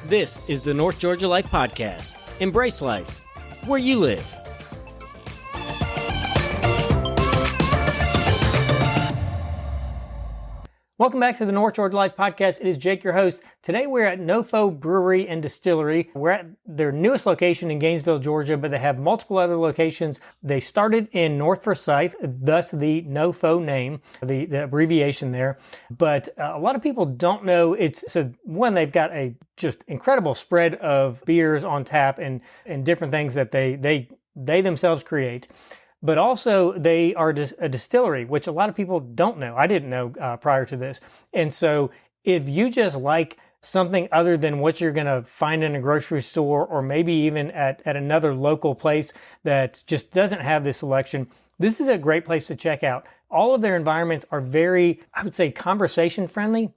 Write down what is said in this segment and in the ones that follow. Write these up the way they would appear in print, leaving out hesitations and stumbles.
This is the North Georgia Life Podcast. Embrace life where you live. Welcome back to the North Georgia Life Podcast. It is Jake, your host. Today we're at NoFo Brewery and Distillery. We're at their newest location in Gainesville, Georgia, but they have multiple other locations. They started in North Forsyth, thus the NoFo name, the abbreviation there. But a lot of people don't know they've got a just incredible spread of beers on tap and different things that they themselves create. But also they are a distillery, which a lot of people don't know. I didn't know prior to this. And so if you just like something other than what you're going to find in a grocery store or maybe even at another local place that just doesn't have this selection, this is a great place to check out. All of their environments are very, I would say, conversation friendly.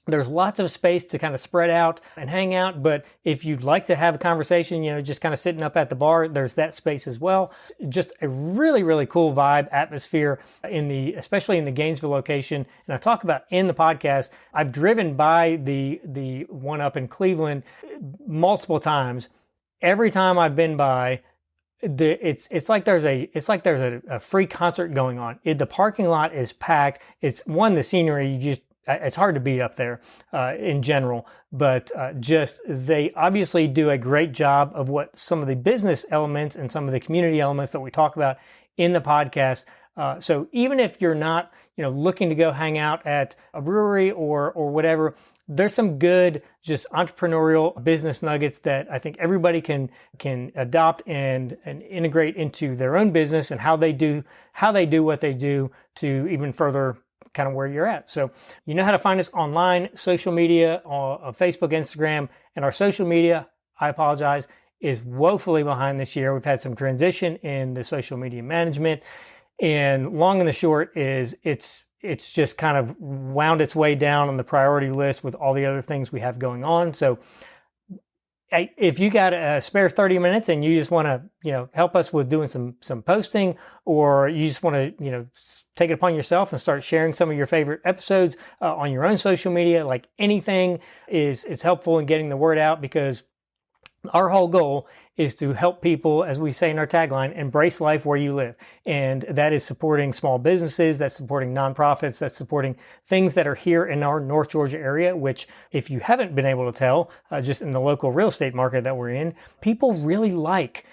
There's lots of space to kind of spread out and hang out, but if you'd like to have a conversation, just kind of sitting up at the bar, there's that space as well. Just a really, really cool vibe, atmosphere especially in the Gainesville location. And I talk about in the podcast, I've driven by the one up in Cleveland multiple times. Every time I've been by, it's like there's a free concert going on. The parking lot is packed. It's the scenery, it's hard to beat up there in general, but they obviously do a great job of what some of the business elements and some of the community elements that we talk about in the podcast. So even if you're not, looking to go hang out at a brewery or whatever, there's some good just entrepreneurial business nuggets that I think everybody can adopt and integrate into their own business and how they do what they do to even further kind of where you're at. So you know how to find us online, social media, on Facebook, Instagram, and our social media, I apologize, is woefully behind this year. We've had some transition in the social media management, and long and the short is it's just kind of wound its way down on the priority list with all the other things we have going on. So if you got a spare 30 minutes and you just want to, help us with doing some posting, or you just want to, take it upon yourself and start sharing some of your favorite episodes on your own social media, like anything it's helpful in getting the word out, because our whole goal is to help people, as we say in our tagline, embrace life where you live. And that is supporting small businesses, that's supporting nonprofits, that's supporting things that are here in our North Georgia area, which, if you haven't been able to tell, just in the local real estate market that we're in, people really like.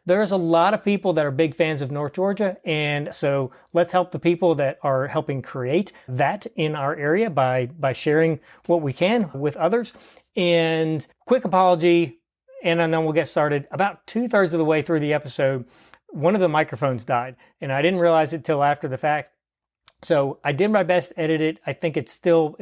There's a lot of people that are big fans of North Georgia. And so let's help the people that are helping create that in our area by sharing what we can with others. And quick apology, and then we'll get started. About 2/3 of the way through the episode, one of the microphones died, and I didn't realize it till after the fact. So I did my best to edit it. I think it's still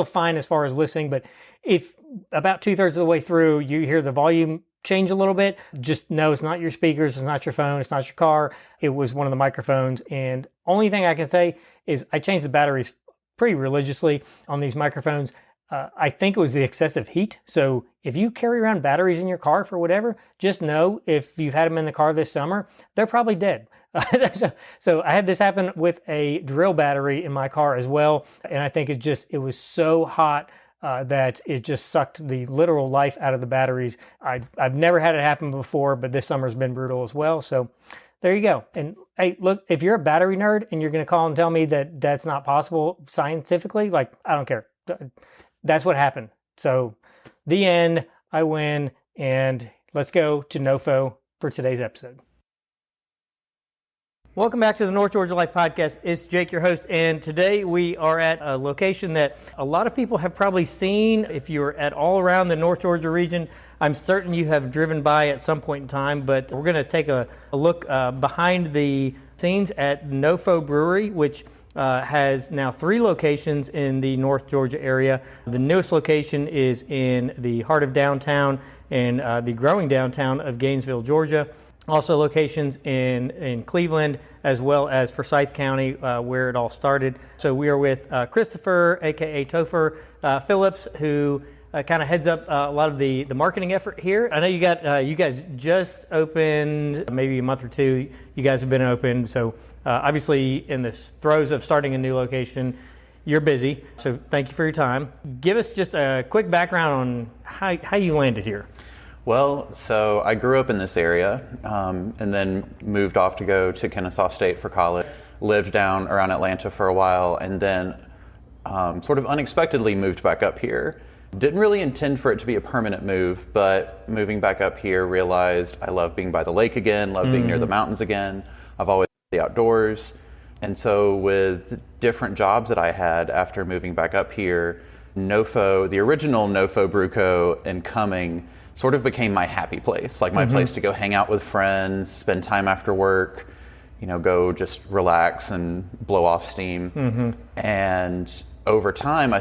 fine as far as listening, but if about 2/3 of the way through you hear the volume change a little bit, just know it's not your speakers, it's not your phone, it's not your car. It was one of the microphones. And only thing I can say is I changed the batteries pretty religiously on these microphones. I think it was the excessive heat. So if you carry around batteries in your car for whatever, just know if you've had them in the car this summer, they're probably dead. So I had this happen with a drill battery in my car as well. And I think it was so hot that it just sucked the literal life out of the batteries. I've never had it happen before, but this summer's been brutal as well. So there you go. And hey, look, if you're a battery nerd and you're going to call and tell me that that's not possible scientifically, I don't care. That's what happened. So the end, I win, and let's go to NoFo for today's episode. Welcome back to the North Georgia Life Podcast. It's Jake, your host, and today we are at a location that a lot of people have probably seen. If you're at all around the North Georgia region, I'm certain you have driven by at some point in time, but we're going to take a look behind the scenes at NoFo Brewery, which has now 3 locations in the North Georgia area. The newest location is in the heart of downtown and the growing downtown of Gainesville, Georgia. Also locations in Cleveland as well as Forsyth County, where it all started. So we are with Christopher, aka Topher Phillips, who kind of heads up a lot of the marketing effort here. I know you guys just opened maybe a month or two. You guys have been open, so obviously in the throes of starting a new location, you're busy, so thank you for your time. Give us just a quick background on how you landed here. Well, so I grew up in this area and then moved off to go to Kennesaw State for college. Lived down around Atlanta for a while, and then sort of unexpectedly moved back up here. Didn't really intend for it to be a permanent move, but moving back up here, realized I love being by the lake again, love being near the mountains again. I've always loved the outdoors. And so with different jobs that I had after moving back up here, NoFo, the original NoFo Brew Co. and Cumming sort of became my happy place, like my place to go hang out with friends, spend time after work, go just relax and blow off steam. And over time,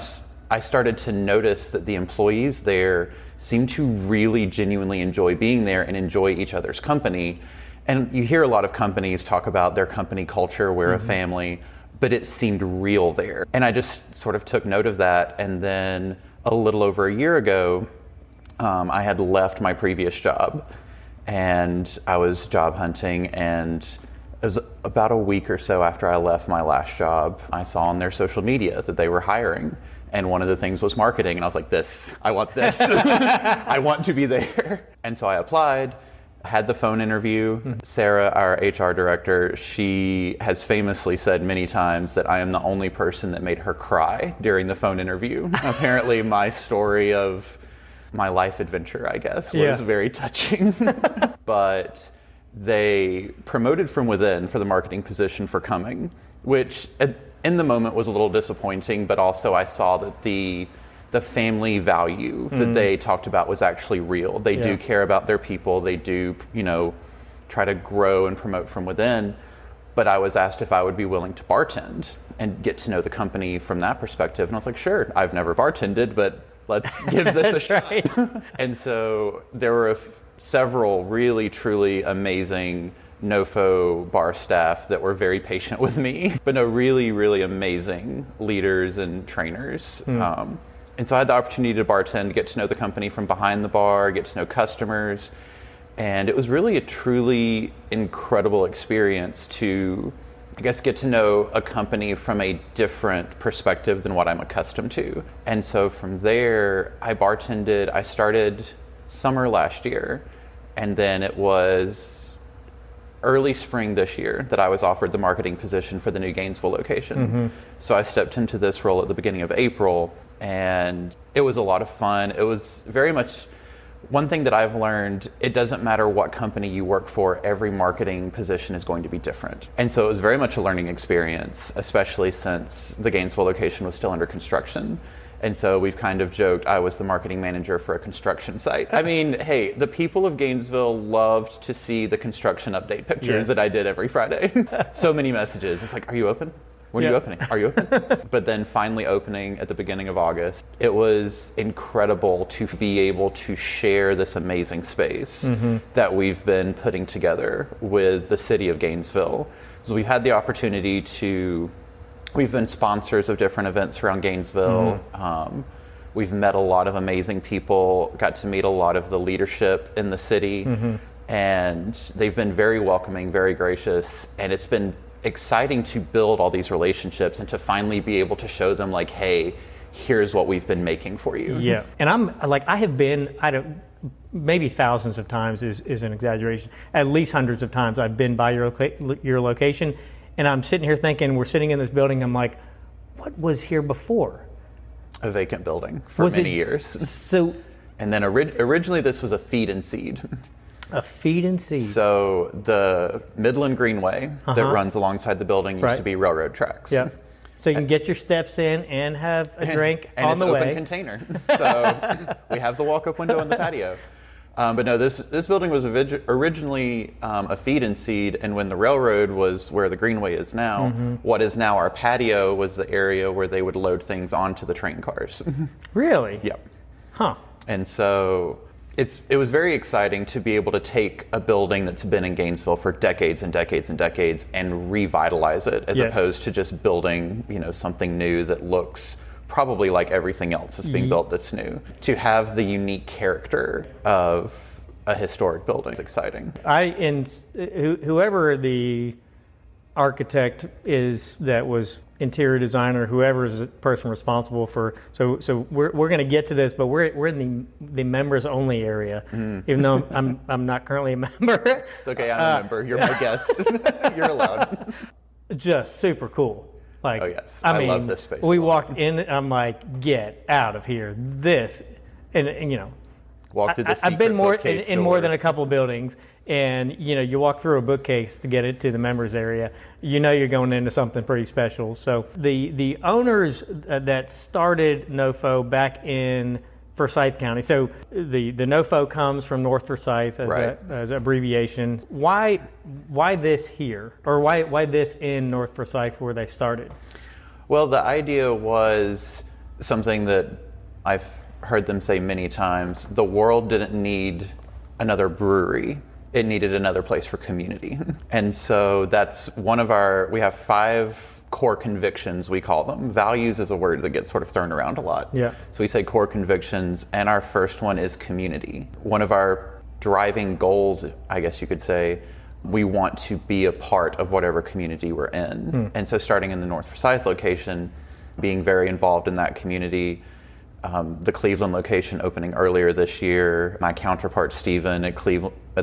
I started to notice that the employees there seemed to really genuinely enjoy being there and enjoy each other's company. And you hear a lot of companies talk about their company culture, we're a family, but it seemed real there. And I just sort of took note of that. And then a little over a year ago, I had left my previous job and I was job hunting, and it was about a week or so after I left my last job, I saw on their social media that they were hiring. And one of the things was marketing. And I was like, I want this. I want to be there. And so I applied, had the phone interview. Sarah, our HR director, she has famously said many times that I am the only person that made her cry during the phone interview. Apparently my story of my life adventure, I guess, was very touching. But they promoted from within for the marketing position for Cumming, which in the moment was a little disappointing, but also I saw that the family value that they talked about was actually real. They do care about their people. They do, try to grow and promote from within. But I was asked if I would be willing to bartend and get to know the company from that perspective. And I was like, sure, I've never bartended, but let's give this a shot. Right. And so there were several really, truly amazing NoFo bar staff that were very patient with me, but no, really, really amazing leaders and trainers. And so I had the opportunity to bartend, get to know the company from behind the bar, get to know customers. And it was really a truly incredible experience to, I guess, get to know a company from a different perspective than what I'm accustomed to. And so from there, I bartended. I started summer last year, and then it was early spring this year that I was offered the marketing position for the new Gainesville location. So I stepped into this role at the beginning of April, and it was a lot of fun. It was very much one thing that I've learned: it doesn't matter what company you work for, every marketing position is going to be different. And so it was very much a learning experience, especially since the Gainesville location was still under construction. And so we've kind of joked I was the marketing manager for a construction site. I mean, hey, the people of Gainesville loved to see the construction update pictures that I did every Friday. So many messages. It's like, are you open? When are you opening? Are you open? But then finally opening at the beginning of August, it was incredible to be able to share this amazing space that we've been putting together with the city of Gainesville. So we've had the opportunity to, we've been sponsors of different events around Gainesville. We've met a lot of amazing people, got to meet a lot of the leadership in the city, and they've been very welcoming, very gracious, and it's been exciting to build all these relationships and to finally be able to show them, like, hey, here's what we've been making for you. Yeah. And I'm like, I have been, maybe thousands of times is an exaggeration, at least hundreds of times I've been by your location, and I'm sitting here thinking, we're sitting in this building, I'm like, what was here before? A vacant building for many years. So, and then originally this was a feed and seed. A feed and seed. So the Midland Greenway that runs alongside the building used to be railroad tracks. Yeah. So you can get your steps in and have a drink and on the way. And it's open container. So we have the walk-up window in the patio. But no, this building was originally a feed and seed, and when the railroad was where the Greenway is now, what is now our patio was the area where they would load things onto the train cars. Really? Yep. Huh. And so it was very exciting to be able to take a building that's been in Gainesville for decades and decades and decades and revitalize it, as opposed to just building, something new that looks probably like everything else that's being built that's new. To have the unique character of a historic building is exciting. Whoever the architect was interior designer, whoever is the person responsible for. So we're going to get to this, but we're in the members only area, even though I'm not currently a member. It's okay, I'm a member. You're my guest. You're allowed. Just super cool. Like, oh yes, I love this space. We walked in, I'm like, get out of here. This, and you know, walk through the I've been more bookcase in more than a couple buildings, and you know, you walk through a bookcase to get it to the members area. You know, you're going into something pretty special. So the owners that started NoFo back in Forsyth County. So the NoFo comes from North Forsyth as an abbreviation. Why this here, or why this in North Forsyth where they started? Well, the idea was something that I've heard them say many times. The world didn't need another brewery. It needed another place for community. And so that's we have 5 core convictions, we call them. Values is a word that gets sort of thrown around a lot. Yeah. So we say core convictions, and our first one is community. One of our driving goals, I guess you could say, we want to be a part of whatever community we're in. And so starting in the North Forsyth location, being very involved in that community, the Cleveland location opening earlier this year, my counterpart Stephen at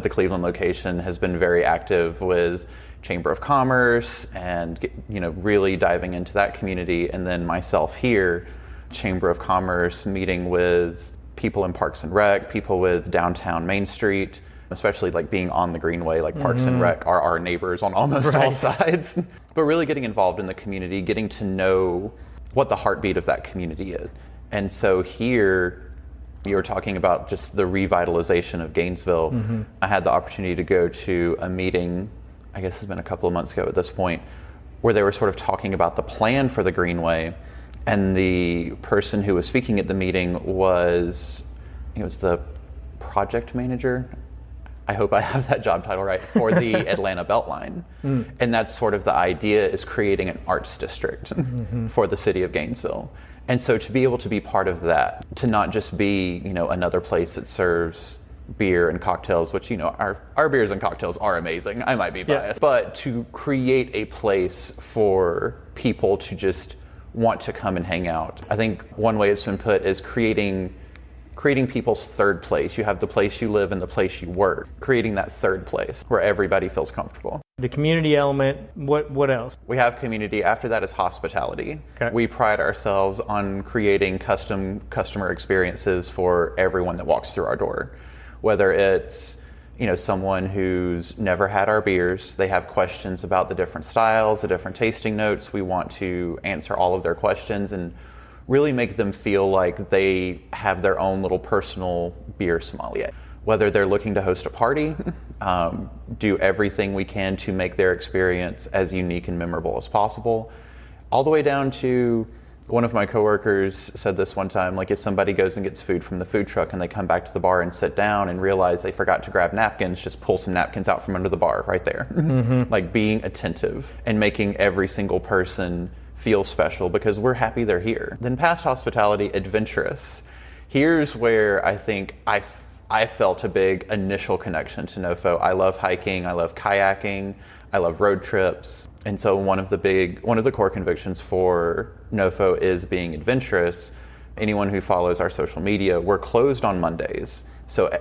the Cleveland location has been very active with Chamber of Commerce and really diving into that community. And then myself here, Chamber of Commerce, meeting with people in Parks and Rec, people with downtown Main Street, especially like being on the Greenway, like Parks and Rec are our neighbors on almost all sides. But really getting involved in the community, getting to know what the heartbeat of that community is. And so here, you were talking about just the revitalization of Gainesville. I had the opportunity to go to a meeting, I guess it's been a couple of months ago at this point, where they were sort of talking about the plan for the Greenway. And the person who was speaking at the meeting was the project manager. I hope I have that job title right, for the Atlanta Beltline. And that's sort of the idea, is creating an arts district for the city of Gainesville. And so to be able to be part of that, to not just be, another place that serves beer and cocktails, which, our beers and cocktails are amazing. I might be biased. But to create a place for people to just want to come and hang out. I think one way it's been put is creating people's third place. You have the place you live and the place you work. Creating that third place where everybody feels comfortable. The community element, what else? We have community. After that is hospitality. Okay. We pride ourselves on creating custom customer experiences for everyone that walks through our door. Whether it's, someone who's never had our beers, they have questions about the different styles, the different tasting notes. We want to answer all of their questions and really make them feel like they have their own little personal beer sommelier. Whether they're looking to host a party, do everything we can to make their experience as unique and memorable as possible, all the way down to, one of my coworkers said this one time, like if somebody goes and gets food from the food truck and they come back to the bar and sit down and realize they forgot to grab napkins, just pull some napkins out from under the bar right there. Like being attentive and making every single person feel special because we're happy they're here. Then past hospitality, adventurous. Here's where I think I felt a big initial connection to NoFo. I love hiking, I love kayaking, I love road trips. And so one of the core convictions for NoFo is being adventurous. Anyone who follows our social media, we're closed on Mondays. So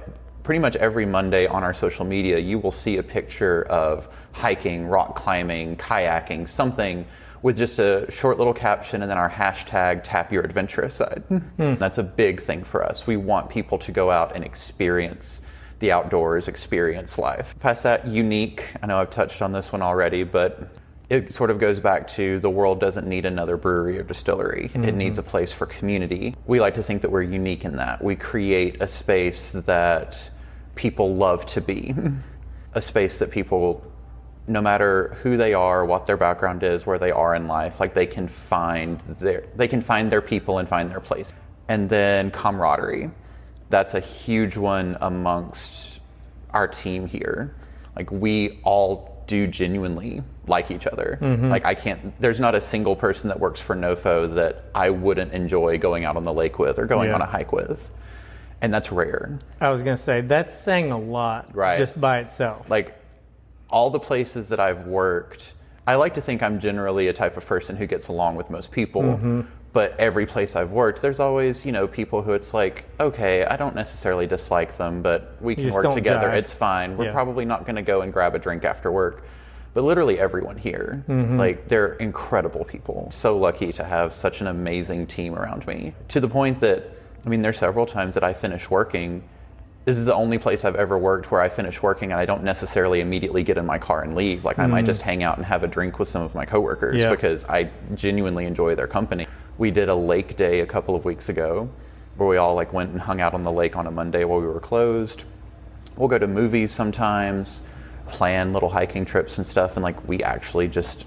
pretty much every Monday on our social media, you will see a picture of hiking, rock climbing, kayaking, something with just a short little caption and then our hashtag, tap your adventurous side. That's a big thing for us. We want people to go out and experience the outdoors, experience life. Past that, unique. I know I've touched on this one already, but it sort of goes back to the world doesn't need another brewery or distillery. It needs a place for community. We like to think that we're unique in that. We create a space that people love to be. A space that people, no matter who they are, what their background is, where they are in life, like they can find their people and find their place. And then camaraderie. That's a huge one amongst our team here. Like we all do genuinely like each other. Like there's not a single person that works for NoFo that I wouldn't enjoy going out on the lake with or going on a hike with. And that's rare. I was going to say, that's saying a lot just by itself. Like all the places that I've worked, I like to think I'm generally a type of person who gets along with most people, but every place I've worked, there's always, people who it's like, okay, I don't necessarily dislike them, but we can work together. It's fine. We're probably not going to go and grab a drink after work. But literally everyone here, like, they're incredible people. So lucky to have such an amazing team around me, to the point that, there's several times that I finish working. This is the only place I've ever worked where I finish working and I don't necessarily immediately get in my car and leave. Like, I might just hang out and have a drink with some of my coworkers because I genuinely enjoy their company. We did a lake day a couple of weeks ago where we all went and hung out on the lake on a Monday while we were closed. We'll go to movies sometimes, plan little hiking trips and stuff, and we actually just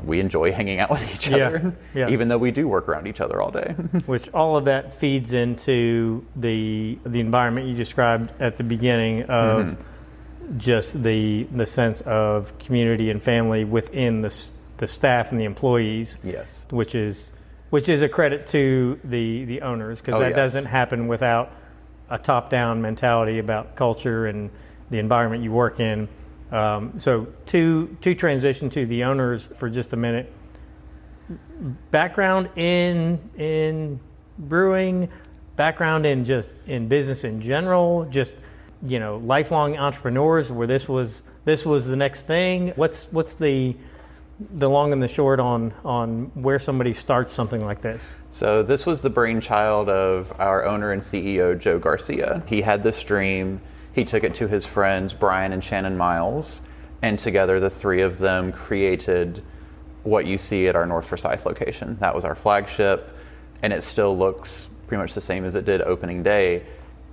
we enjoy hanging out with each other, even though we do work around each other all day. Which all of that feeds into the environment you described at the beginning of just the sense of community and family within the staff and the employees. Yes, which is a credit to the owners, because that doesn't happen without a top-down mentality about culture and the environment you work in. So to transition to the owners for just a minute, background in brewing, background in business in general, just lifelong entrepreneurs where this was the next thing. What's the long and the short on where somebody starts something like this? So this was the brainchild of our owner and CEO, Joe Garcia. He had this dream. He took it to his friends, Brian and Shannon Miles, and together the three of them created what you see at our North Forsyth location. That was our flagship, and it still looks pretty much the same as it did opening day.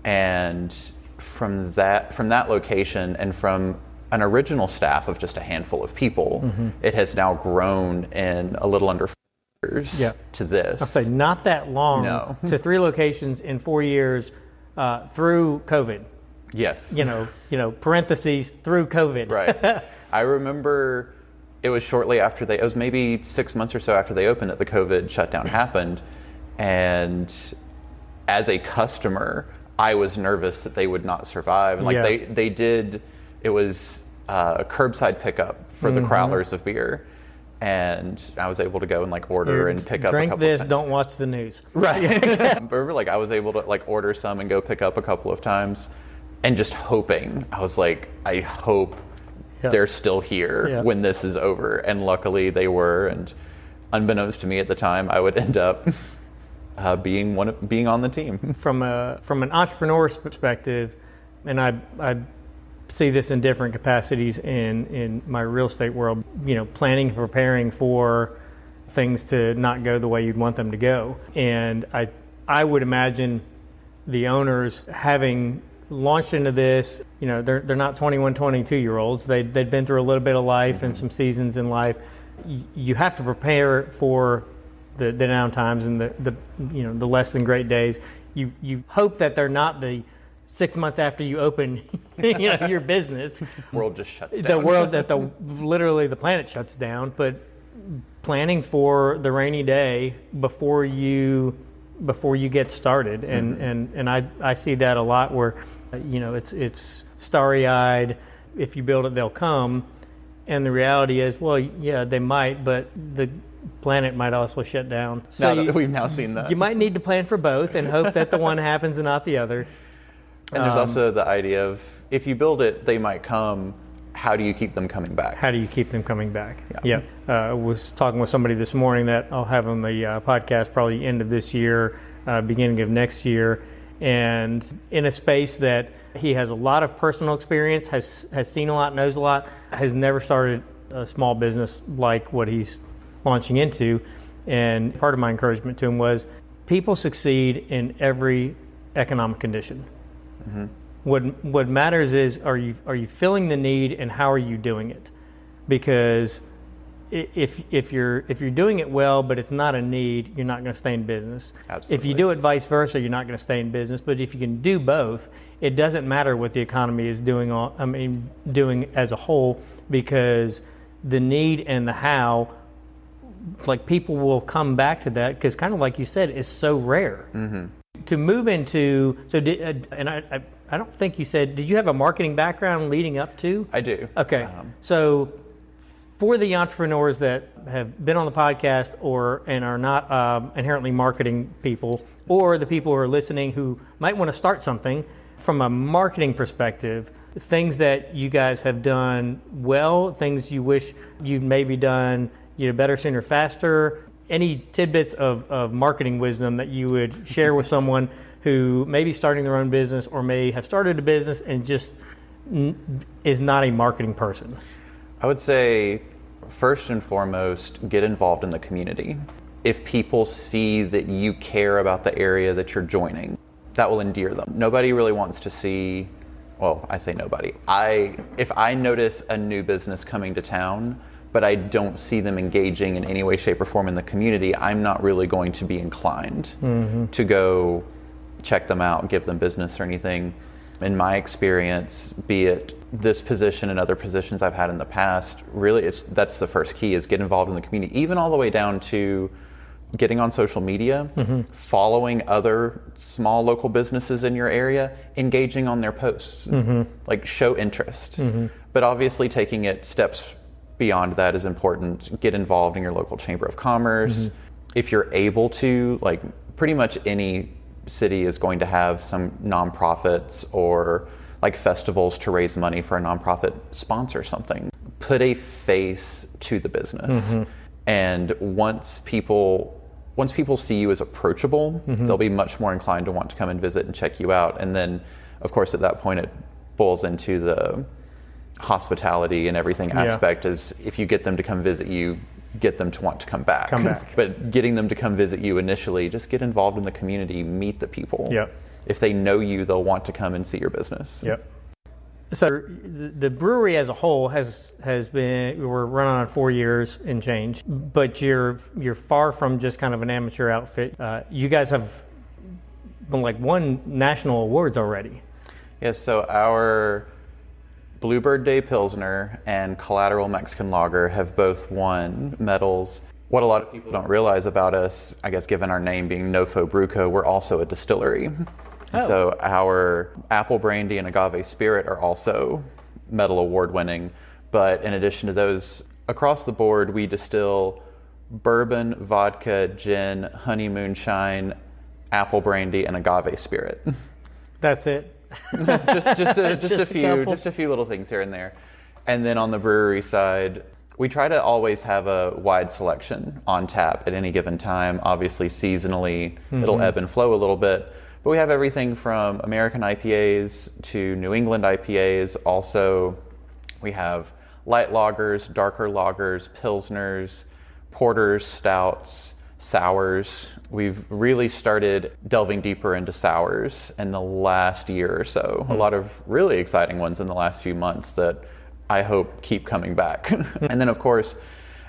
And from that location and from an original staff of just a handful of people, it has now grown in a little under 4 years to this. I'll say not that long to 3 locations in 4 years through COVID. Yes. Parentheses, through COVID. Right. I remember it was shortly after it was maybe 6 months or so after they opened that the COVID shutdown happened. And as a customer, I was nervous that they would not survive. They did, it was a curbside pickup for the crowlers of beer. And I was able to go and order and pick up a couple Drink this, of times. don't watch the news. Right. But I was able to order some and go pick up a couple of times. And just hoping, I was like, I hope they're still here when this is over. And luckily they were. And unbeknownst to me at the time, I would end up being on the team. From an entrepreneur's perspective, and I see this in different capacities in my real estate world. Planning and preparing for things to not go the way you'd want them to go. And I would imagine the owners having launched into this, they're not 21, 22-year-olds. They'd been through a little bit of life and some seasons in life. You have to prepare for the down times and the less than great days. You hope that they're not the 6 months after you open your business. World just shuts down. The world literally the planet shuts down. But planning for the rainy day before you get started, and I see that a lot where it's starry-eyed. If you build it, they'll come, and the reality is, well, yeah, they might, but the planet might also shut down. So we've now seen that. You might need to plan for both and hope that the one happens and not the other. And there's also the idea of, if you build it, they might come. How do you keep them coming back? How do you keep them coming back? Yeah. I was talking with somebody this morning that I'll have on the podcast probably end of this year, beginning of next year, and in a space that he has a lot of personal experience, has seen a lot, knows a lot, has never started a small business like what he's launching into. And part of my encouragement to him was, people succeed in every economic condition. What matters is, are you filling the need, and how are you doing it? Because if you're doing it well, but it's not a need, you're not going to stay in business. Absolutely. If you do it vice versa, you're not going to stay in business. But if you can do both, it doesn't matter what the economy is doing as a whole, because the need and the how, people will come back to that, because kind of like you said, it's so rare. To move into, I don't think you said, did you have a marketing background leading up to? I do. Okay. So For the entrepreneurs that have been on the podcast and are not inherently marketing people, or the people who are listening who might want to start something, from a marketing perspective, things that you guys have done well, things you wish you'd maybe done better, sooner, faster, any tidbits of marketing wisdom that you would share with someone who may be starting their own business or may have started a business and just is not a marketing person? I would say, first and foremost, get involved in the community. If people see that you care about the area that you're joining, that will endear them. Nobody really wants to see, well, I say nobody. If I notice a new business coming to town, but I don't see them engaging in any way, shape, or form in the community, I'm not really going to be inclined to go check them out, give them business or anything. In my experience, be it this position and other positions I've had in the past, really that's the first key, is get involved in the community, even all the way down to getting on social media, following other small local businesses in your area, engaging on their posts, like show interest. But obviously taking it steps beyond that is important. Get involved in your local chamber of commerce. If you're able to, like pretty much any city is going to have some nonprofits or like festivals to raise money for a nonprofit. Sponsor something. Put a face to the business. And once people see you as approachable, they'll be much more inclined to want to come and visit and check you out. And then, of course, at that point, it boils into the hospitality and everything aspect. Is if you get them to come visit you, get them to want to come back. But getting them to come visit you initially, just get involved in the community, meet the people. If they know you, they'll want to come and see your business. So the brewery as a whole has been, we're running on 4 years and change, but you're far from just kind of an amateur outfit. You guys have won national awards already. Yes, so our Bluebird Day Pilsner and Collateral Mexican Lager have both won medals. What a lot of people don't realize about us, I guess given our name being NoFo Brew Co, we're also a distillery. So our apple brandy and agave spirit are also medal award winning. But in addition to those, across the board, we distill bourbon, vodka, gin, honey moonshine, apple brandy, and agave spirit. That's it. just a few little things here and there. And then on the brewery side, we try to always have a wide selection on tap at any given time. Obviously, seasonally, it'll ebb and flow a little bit. But we have everything from American IPAs to New England IPAs. Also, we have light lagers, darker lagers, pilsners, porters, stouts, sours. We've really started delving deeper into sours in the last year or so. A lot of really exciting ones in the last few months that I hope keep coming back. And then, of course,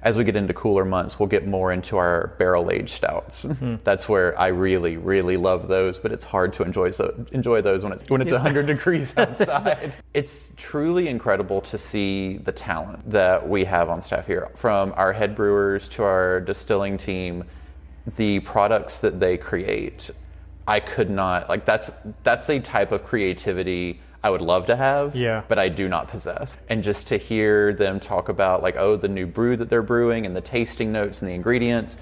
as we get into cooler months, we'll get more into our barrel-aged stouts. That's where I really, really love those, but it's hard to enjoy those when it's 100 degrees outside. It's truly incredible to see the talent that we have on staff here. From our head brewers to our distilling team, the products that they create, I could not, that's a type of creativity I would love to have, but I do not possess. And just to hear them talk about the new brew that they're brewing and the tasting notes and the ingredients,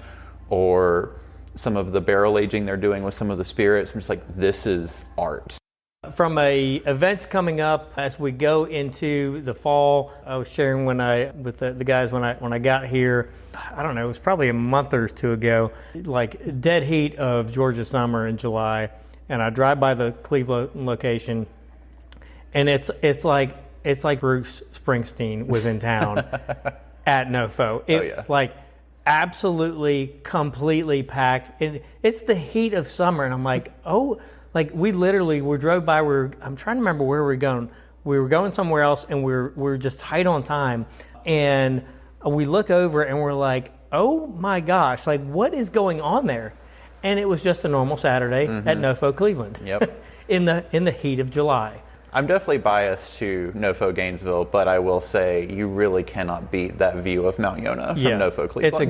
or some of the barrel aging they're doing with some of the spirits, I'm just like, this is art. From events coming up as we go into the fall, I was sharing with the guys when I got here, I don't know, it was probably a month or two ago, like dead heat of Georgia summer in July, and I drive by the Cleveland location, and it's like Bruce Springsteen was in town at NoFo. Like absolutely, completely packed. It's the heat of summer, and I'm like, we drove by. I'm trying to remember where we were going. We were going somewhere else, and we're just tight on time. And we look over, and we're like, oh my gosh, what is going on there? And it was just a normal Saturday at NoFo Cleveland. in the heat of July. I'm definitely biased to NoFo Gainesville, but I will say you really cannot beat that view of Mount Yonah from NoFo Cleveland. It's a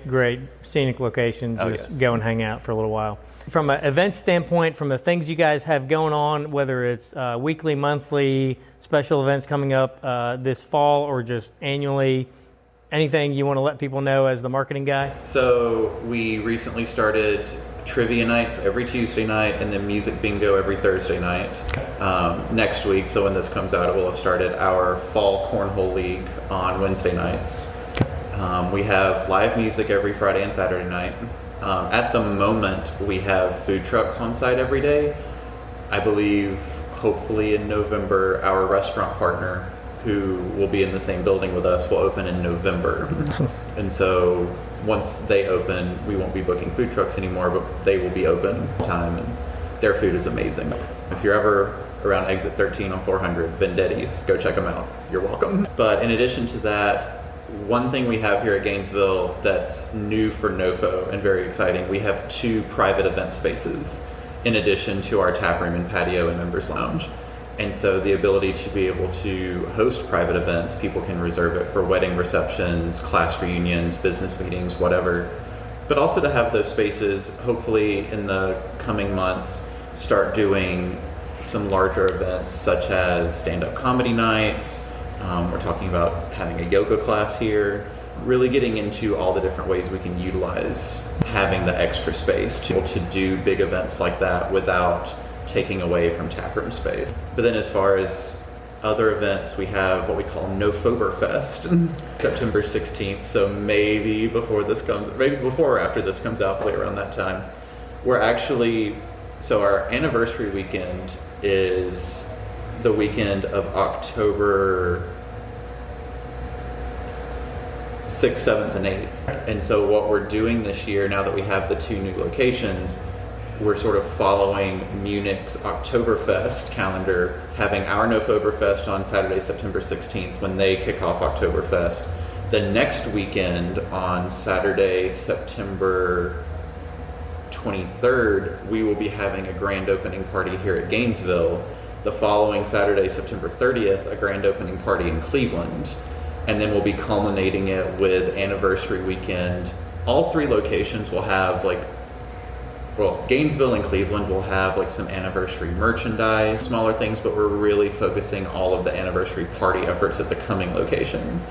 great scenic location. Just go and hang out for a little while. From an event standpoint, from the things you guys have going on, whether it's weekly, monthly, special events coming up this fall or just annually, anything you want to let people know as the marketing guy? So we recently started trivia nights every Tuesday night and then music bingo every Thursday night. Next week, so when this comes out, it will have started our fall cornhole league on Wednesday nights. We have live music every Friday and Saturday night. At the moment, we have food trucks on site every day. I believe, hopefully in November, our restaurant partner, who will be in the same building with us, will open in November. Awesome. And so once they open, we won't be booking food trucks anymore, but they will be open time, and their food is amazing. If you're ever around exit 13 on 400, Vendetti's, go check them out. You're welcome. But in addition to that, one thing we have here at Gainesville that's new for NoFo and very exciting, we have 2 private event spaces in addition to our tap room and patio and members lounge. And so the ability to be able to host private events, people can reserve it for wedding receptions, class reunions, business meetings, whatever. But also to have those spaces, hopefully in the coming months, start doing some larger events such as stand-up comedy nights. We're talking about having a yoga class here, really getting into all the different ways we can utilize having the extra space to do big events like that without taking away from taproom space. But then as far as other events, we have what we call NoFo Fest, September 16th. So maybe before or after this comes out, probably around that time. So our anniversary weekend is the weekend of October 6th, 7th, and 8th. And so what we're doing this year, now that we have the 2 new locations, we're sort of following Munich's Oktoberfest calendar, having our NoFoberfest on Saturday, September 16th, when they kick off Oktoberfest. The next weekend, on Saturday, September 23rd, we will be having a grand opening party here at Gainesville. The following Saturday, September 30th, a grand opening party in Cleveland. And then we'll be culminating it with anniversary weekend. All 3 locations will have Gainesville and Cleveland will have some anniversary merchandise, smaller things, but we're really focusing all of the anniversary party efforts at the coming location.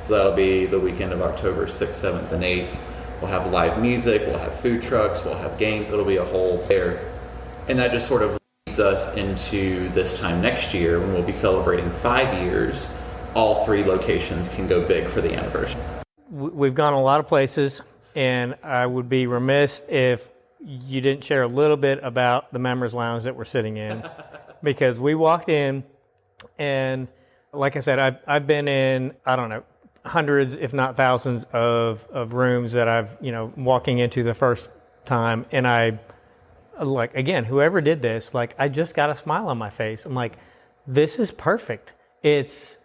So that'll be the weekend of October 6th, 7th, and 8th. We'll have live music, we'll have food trucks, we'll have games, it'll be a whole pair. And that just sort of leads us into this time next year when we'll be celebrating 5 years. All 3 locations can go big for the anniversary. We've gone a lot of places, and I would be remiss if you didn't share a little bit about the members lounge that we're sitting in, because we walked in, and like I said, I've been in, I don't know, hundreds, if not thousands of rooms that I've, walking into the first time. And I, again, whoever did this, I just got a smile on my face. I'm like, this is perfect. It's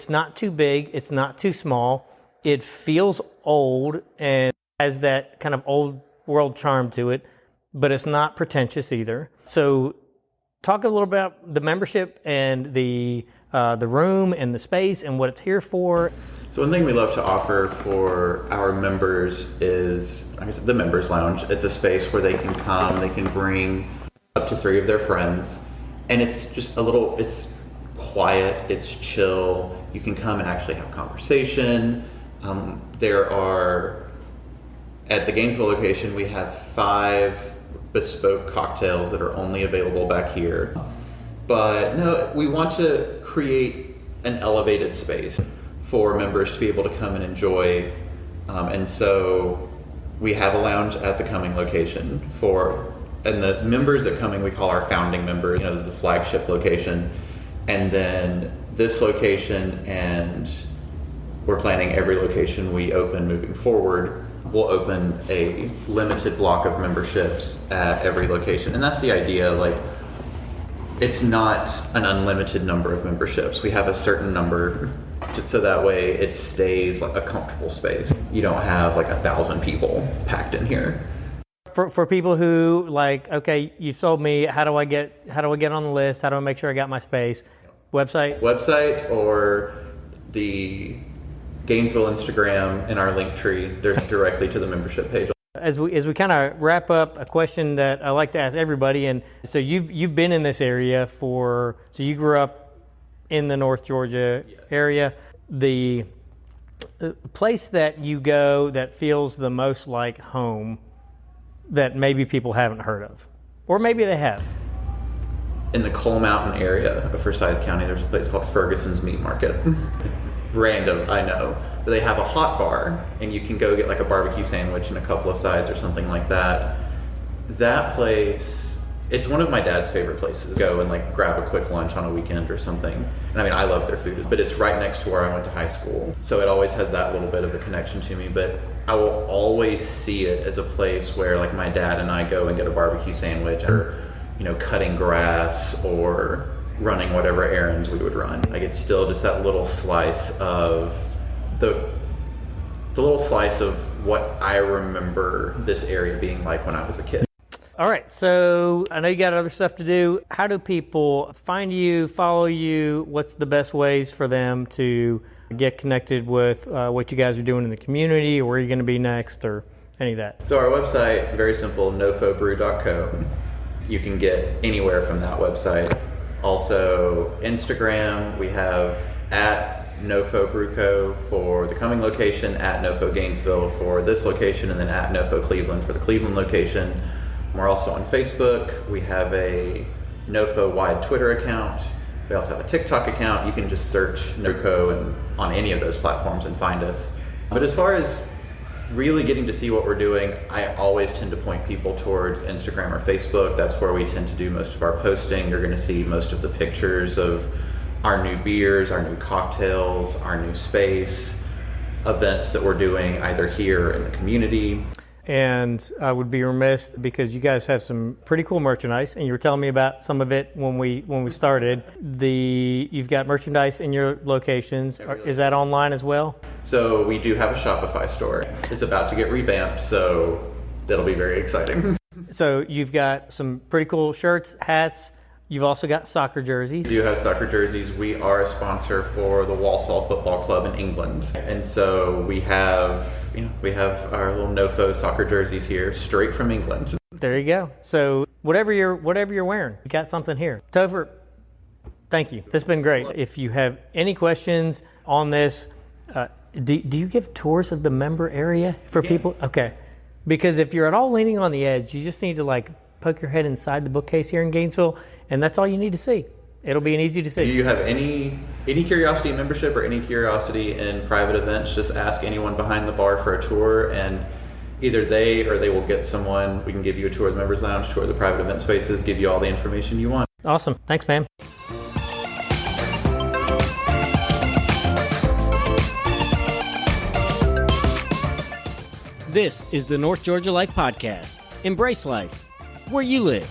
not too big. It's not too small. It feels old and has that kind of old world charm to it, but it's not pretentious either. So talk a little about the membership and the room and the space and what it's here for. So one thing we love to offer for our members is, like I said, the members lounge. It's a space where they can come, they can bring up to 3 of their friends, and it's just it's quiet, it's chill. You can come and actually have conversation. At the Gainesville location, we have 5 bespoke cocktails that are only available back here. But no, we want to create an elevated space for members to be able to come and enjoy. And so we have a lounge at the Cumming location and the members at Cumming we call our founding members. This is a flagship location. And then this location, and we're planning every location we open moving forward, we'll open a limited block of memberships at every location. And that's the idea, it's not an unlimited number of memberships. We have a certain number so that way it stays a comfortable space. You don't have 1,000 people packed in here. For people who okay, you've sold me, how do I get on the list? How do I make sure I got my space? Website or the Gainesville Instagram in our link tree. There's directly to the membership page. As we kind of wrap up, a question that I like to ask everybody, and so you've been in this area so you grew up in the North Georgia area. A place that you go that feels the most like home that maybe people haven't heard of, or maybe they have. In the Coal Mountain area of Forsyth County, there's a place called Ferguson's Meat Market. Random, I know. But they have a hot bar, and you can go get like a barbecue sandwich and a couple of sides or something like that. That place, it's one of my dad's favorite places to go and like grab a quick lunch on a weekend or something. And I mean, I love their food, but it's right next to where I went to high school. So it always has that little bit of a connection to me, but I will always see it as a place where like my dad and I go and get a barbecue sandwich, or, you know, cutting grass or running whatever errands we would run. Like it's still just that little slice of the little slice of what I remember this area being like when I was a kid. All right, so I know you got other stuff to do. How do people find you, follow you? What's the best ways for them to get connected with what you guys are doing in the community, or where you're going to be next, or any of that? So our website, very simple, NoFo Co. You can get anywhere from that website. Also, Instagram, we have at NoFo Brew Co. for the coming location, at NoFo Gainesville for this location, and then at NoFo Cleveland for the Cleveland location. We're also on Facebook. We have a NoFo wide Twitter account. We also have a TikTok account. You can just search NoFo and on any of those platforms and find us. But as far as really getting to see what we're doing, I always tend to point people towards Instagram or Facebook. That's where we tend to do most of our posting. You're going to see most of the pictures of our new beers, our new cocktails, our new space, events that we're doing either here in the community. And I would be remiss, because you guys have some pretty cool merchandise, and you were telling me about some of it when we started. You've got merchandise in your locations. Is that online as well? So we do have a Shopify store. It's about to get revamped, so that'll be very exciting. So you've got some pretty cool shirts, hats. You've also got soccer jerseys. We do have soccer jerseys. We are a sponsor for the Walsall Football Club in England. And so we have our little NoFo soccer jerseys here, straight from England. There you go. So whatever you're wearing, you got something here. Topher, thank you. This has been great. If you have any questions on this, do you give tours of the member area for people? Okay. Because if you're at all leaning on the edge, you just need to like poke your head inside the bookcase here in Gainesville, and that's all you need to see. It'll be an easy decision. Do you have any curiosity in membership or any curiosity in private events? Just ask anyone behind the bar for a tour, and either they or they will get someone. We can give you a tour of the members lounge, tour of the private event spaces, give you all the information you want. Awesome. Thanks, man. This is the North Georgia Life Podcast. Embrace life where you live.